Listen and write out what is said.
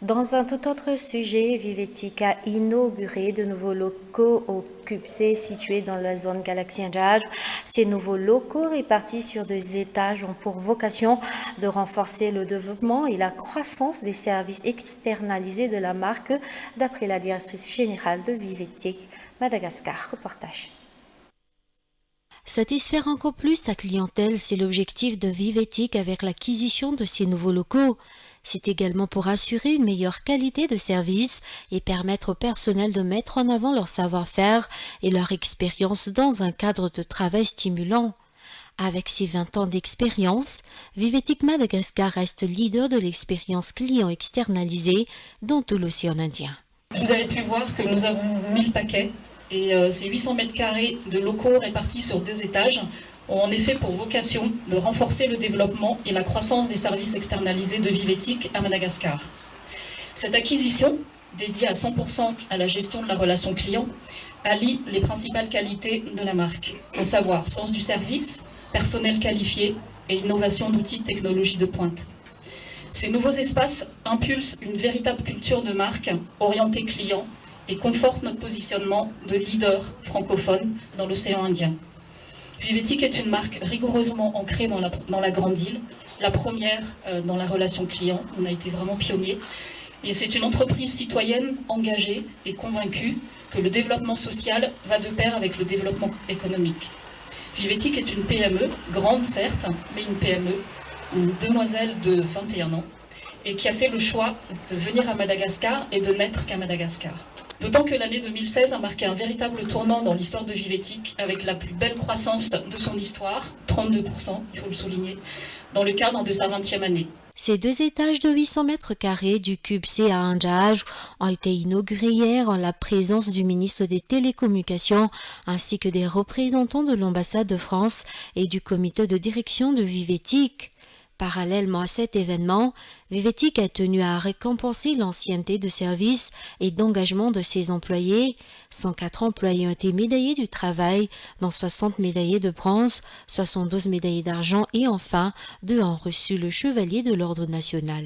Dans un tout autre sujet, Vivetic a inauguré de nouveaux locaux au QPC situé dans la zone Galaxy Indjaj. Ces nouveaux locaux répartis sur 2 étages ont pour vocation de renforcer le développement et la croissance des services externalisés de la marque, d'après la directrice générale de Vivetic Madagascar. Reportage. Satisfaire encore plus sa clientèle, c'est l'objectif de Vivetic avec l'acquisition de ces nouveaux locaux. C'est également pour assurer une meilleure qualité de service et permettre au personnel de mettre en avant leur savoir-faire et leur expérience dans un cadre de travail stimulant. Avec ses 20 ans d'expérience, Vivetic Madagascar reste leader de l'expérience client externalisée dans tout l'océan Indien. Vous avez pu voir que nous avons 1000 paquets et ces 800 mètres carrés de locaux répartis sur 2 étages ont en effet pour vocation de renforcer le développement et la croissance des services externalisés de Vivetic à Madagascar. Cette acquisition, dédiée à 100% à la gestion de la relation client, allie les principales qualités de la marque, à savoir sens du service, personnel qualifié et innovation d'outils de technologie de pointe. Ces nouveaux espaces impulsent une véritable culture de marque orientée client et confortent notre positionnement de leader francophone dans l'océan Indien. Vivetic est une marque rigoureusement ancrée dans la Grande Île, la première dans la relation client. On a été vraiment pionnier. Et c'est une entreprise citoyenne engagée et convaincue que le développement social va de pair avec le développement économique. Vivetic est une PME, grande certes, mais une PME, une demoiselle de 21 ans, et qui a fait le choix de venir à Madagascar et de n'être qu'à Madagascar. D'autant que l'année 2016 a marqué un véritable tournant dans l'histoire de Vivetic, avec la plus belle croissance de son histoire, 32%, il faut le souligner, dans le cadre de sa 20e année. Ces 2 étages de 800 mètres carrés du QPC à Indjaj ont été inaugurés hier en la présence du ministre des Télécommunications ainsi que des représentants de l'ambassade de France et du comité de direction de Vivetic. Parallèlement à cet événement, Vivetic a tenu à récompenser l'ancienneté de service et d'engagement de ses employés. 104 employés ont été médaillés du travail, dont 60 médaillés de bronze, 72 médaillés d'argent et enfin 2 ont reçu le chevalier de l'ordre national.